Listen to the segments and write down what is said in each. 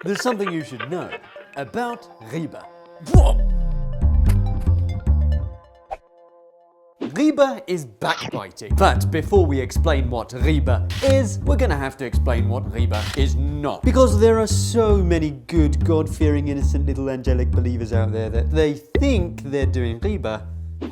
There's something you should know about Gheebah. Gheebah is backbiting. But before we explain what Gheebah is, we're gonna have to explain what Gheebah is not. Because there are so many good, God-fearing, innocent little angelic believers out there that they think they're doing Gheebah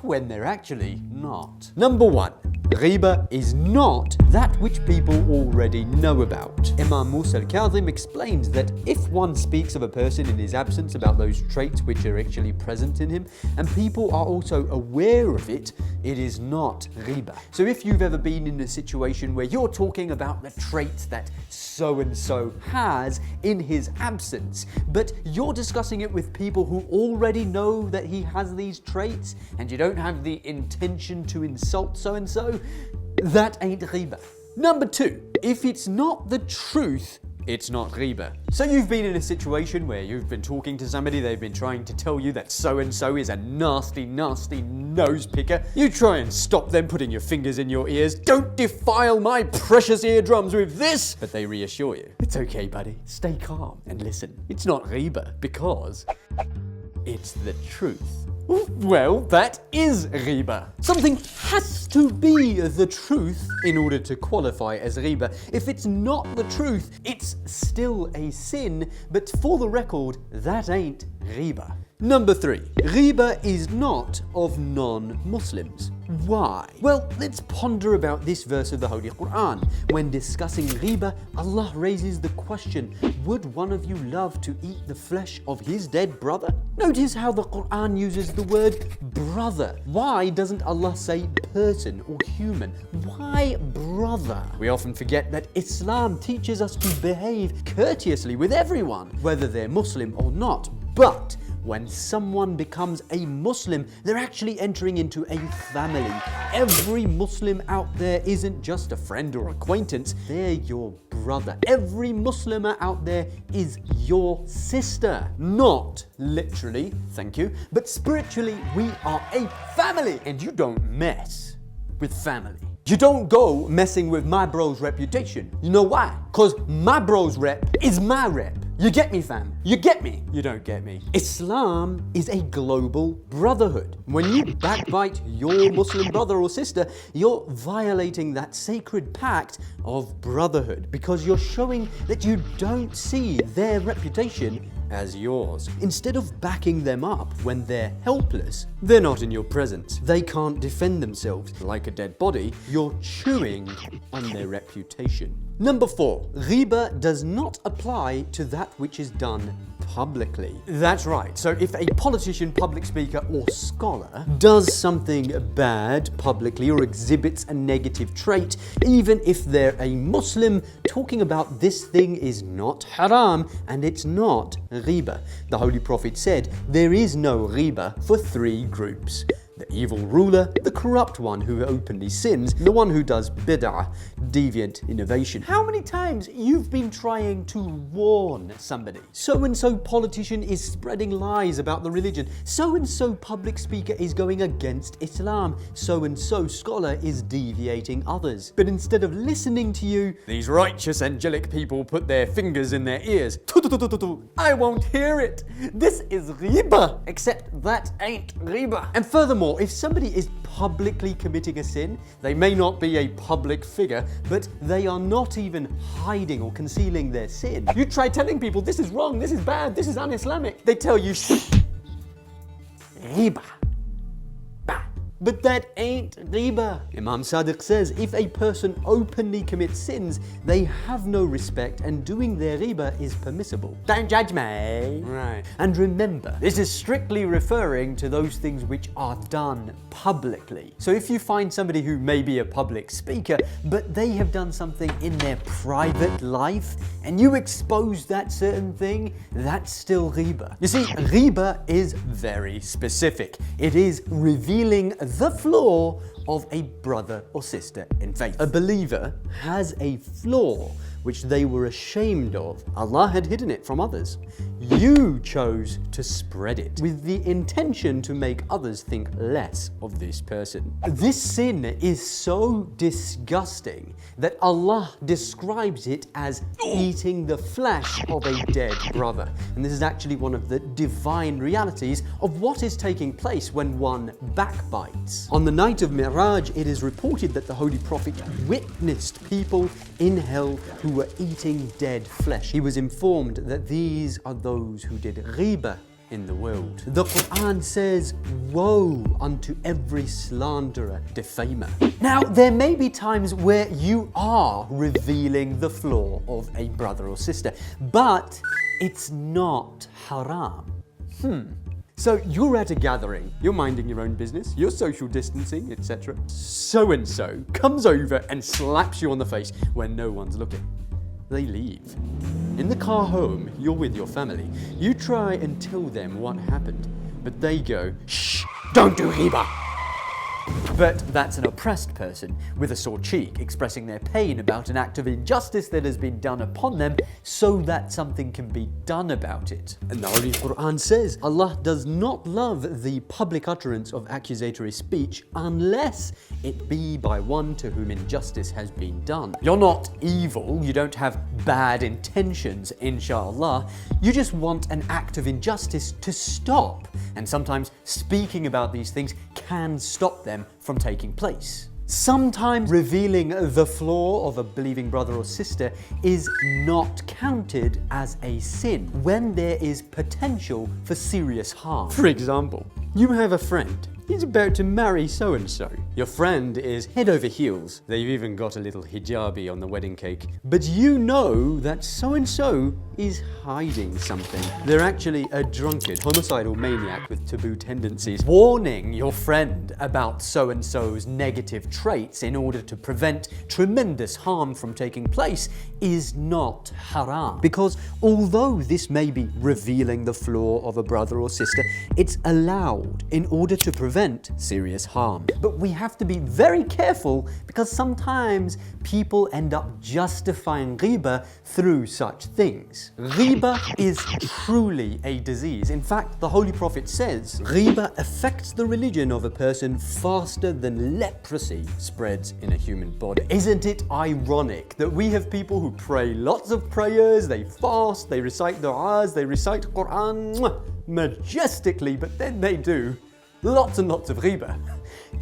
when they're actually not. Number one, Gheebah is not that which people already know about. Imam Musa al-Kazim explains that if one speaks of a person in his absence about those traits which are actually present in him, and people are also aware of it, it is not Gheebah. So if you've ever been in a situation where you're talking about the traits that so-and-so has in his absence, but you're discussing it with people who already know that he has these traits, and you don't have the intention to insult so-and-so, that ain't Gheebah. Number two, if it's not the truth, it's not Gheebah. So you've been in a situation where you've been talking to somebody, they've been trying to tell you that so-and-so is a nasty, nasty nose picker. You try and stop them putting your fingers in your ears. Don't defile my precious eardrums with this! But they reassure you. It's okay, buddy. Stay calm and listen. It's not Gheebah because it's the truth. Well, that is Gheebah. Something has to be the truth in order to qualify as Gheebah. If it's not the truth, it's still a sin, but for the record, that ain't Gheebah. Number three, Gheebah is not of non-Muslims. Why? Well, let's ponder about this verse of the Holy Quran. When discussing Gheebah, Allah raises the question, would one of you love to eat the flesh of his dead brother? Notice how the Quran uses the word brother. Why doesn't Allah say person or human? Why brother? We often forget that Islam teaches us to behave courteously with everyone, whether they're Muslim or not. But when someone becomes a Muslim, they're actually entering into a family. Every Muslim out there isn't just a friend or acquaintance, they're your brother. Every Muslimah out there is your sister. Not literally, thank you, but spiritually, we are a family. And you don't mess with family. You don't go messing with my bro's reputation. You know why? Because my bro's rep is my rep. You get me, fam? You get me? You don't get me. Islam is a global brotherhood. When you backbite your Muslim brother or sister, you're violating that sacred pact of brotherhood because you're showing that you don't see their reputation as yours. Instead of backing them up when they're helpless, they're not in your presence. They can't defend themselves. Like a dead body, you're chewing on their reputation. Number four, Gheebah does not apply to that which is done publicly. That's right. So if a politician, public speaker, or scholar does something bad publicly or exhibits a negative trait, even if they're a Muslim, talking about this thing is not haram and it's not Gheebah. The Holy Prophet said there is no Gheebah for three groups. The evil ruler, the corrupt one who openly sins, the one who does bid'ah, deviant innovation. How many times you've been trying to warn somebody? So-and-so politician is spreading lies about the religion. So-and-so public speaker is going against Islam. So-and-so scholar is deviating others. But instead of listening to you, these righteous angelic people put their fingers in their ears. I won't hear it. This is Gheebah. Except that ain't Gheebah. And furthermore, if somebody is publicly committing a sin, they may not be a public figure, but they are not even hiding or concealing their sin. You try telling people this is wrong, this is bad, this is un-Islamic. They tell you, shh, Gheebah. But that ain't Gheebah. Imam Sadiq says if a person openly commits sins, they have no respect and doing their Gheebah is permissible. Don't judge me. Right. And remember, this is strictly referring to those things which are done publicly. So if you find somebody who may be a public speaker, but they have done something in their private life, and you expose that certain thing, that's still Gheebah. You see, Gheebah is very specific. It is revealing the flaw of a brother or sister in faith. A believer has a flaw which they were ashamed of. Allah had hidden it from others. You chose to spread it with the intention to make others think less of this person. This sin is so disgusting that Allah describes it as eating the flesh of a dead brother. And this is actually one of the divine realities of what is taking place when one backbites. On the night of Mi'raj, it is reported that the Holy Prophet witnessed people in hell who were eating dead flesh. He was informed that these are those who did Gheebah in the world. The Quran says, woe unto every slanderer, defamer. Now, there may be times where you are revealing the flaw of a brother or sister, but it's not haram. So you're at a gathering, you're minding your own business, you're social distancing, etc. So-and-so comes over and slaps you on the face when no one's looking. They leave. In the car home, you're with your family. You try and tell them what happened, but they go, shh, don't do Gheebah. But that's an oppressed person with a sore cheek expressing their pain about an act of injustice that has been done upon them so that something can be done about it. And the Holy Quran says Allah does not love the public utterance of accusatory speech unless it be by one to whom injustice has been done. You're not evil, you don't have bad intentions, inshallah. You just want an act of injustice to stop. And sometimes speaking about these things can stop them from taking place. Sometimes revealing the flaw of a believing brother or sister is not counted as a sin when there is potential for serious harm. For example, you have a friend. He's about to marry so-and-so. Your friend is head over heels. They've even got a little hijabi on the wedding cake. But you know that so-and-so is hiding something. They're actually a drunkard, homicidal maniac with taboo tendencies. Warning your friend about so-and-so's negative traits in order to prevent tremendous harm from taking place is not haram. Because although this may be revealing the flaw of a brother or sister, it's allowed in order to prevent serious harm. But we have to be very careful because sometimes people end up justifying Gheebah through such things. Gheebah is truly a disease. In fact, the Holy Prophet says, Gheebah affects the religion of a person faster than leprosy spreads in a human body. Isn't it ironic that we have people who pray lots of prayers, they fast, they recite du'as, they recite Quran majestically, but then they do lots and lots of Gheebah.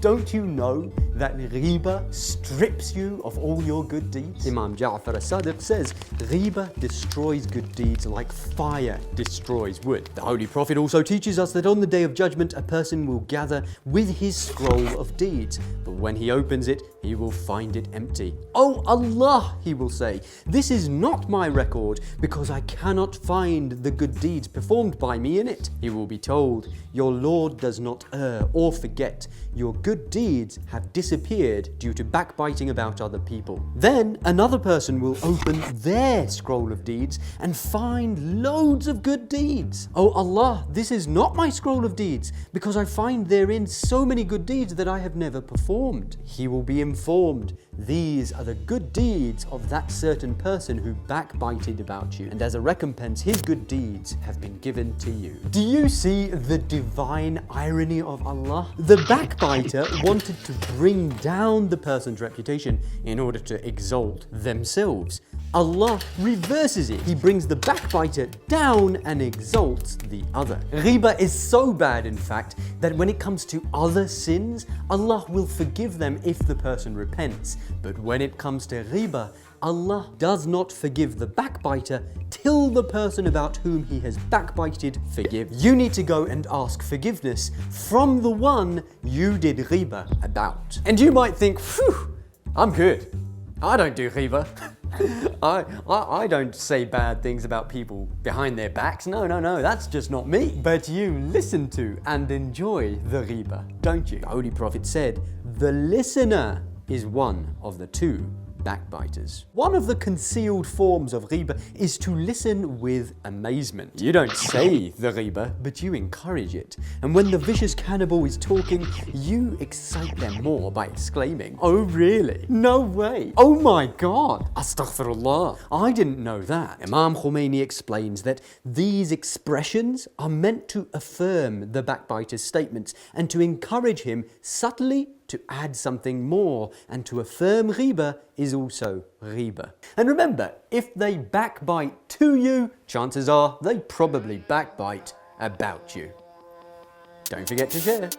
Don't you know that Gheebah strips you of all your good deeds? Imam Ja'far as-Sadiq says, Gheebah destroys good deeds like fire destroys wood. The Holy Prophet also teaches us that on the Day of Judgment, a person will gather with his scroll of deeds, but when he opens it, he will find it empty. Oh Allah, he will say, this is not my record because I cannot find the good deeds performed by me in it. He will be told, your Lord does not err or forget. Your good deeds have disappeared due to backbiting about other people. Then another person will open their scroll of deeds and find loads of good deeds. Oh Allah, this is not my scroll of deeds because I find therein so many good deeds that I have never performed. He will be informed, these are the good deeds of that certain person who backbited about you, and as a recompense his good deeds have been given to you. Do you see the divine irony of Allah? The backbiter wanted to bring down the person's reputation in order to exalt themselves. Allah reverses it. He brings the backbiter down and exalts the other. Gheebah is so bad, in fact, that when it comes to other sins, Allah will forgive them if the person repents. But when it comes to Gheebah, Allah does not forgive the backbiter till the person about whom he has backbited forgives. You need to go and ask forgiveness from the one you did Gheebah about. And you might think, phew, I'm good. I don't do Gheebah. I don't say bad things about people behind their backs. No, that's just not me. But you listen to and enjoy the Gheebah, don't you? The Holy Prophet said, the listener is one of the two backbiters. One of the concealed forms of Gheebah is to listen with amazement. You don't say the Gheebah, but you encourage it. And when the vicious cannibal is talking, you excite them more by exclaiming, "Oh really? No way! Oh my God! Astaghfirullah! I didn't know that." Imam Khomeini explains that these expressions are meant to affirm the backbiter's statements and to encourage him subtly to add something more, and to affirm Gheebah is also Gheebah. And remember, if they backbite to you, chances are they probably backbite about you. Don't forget to share.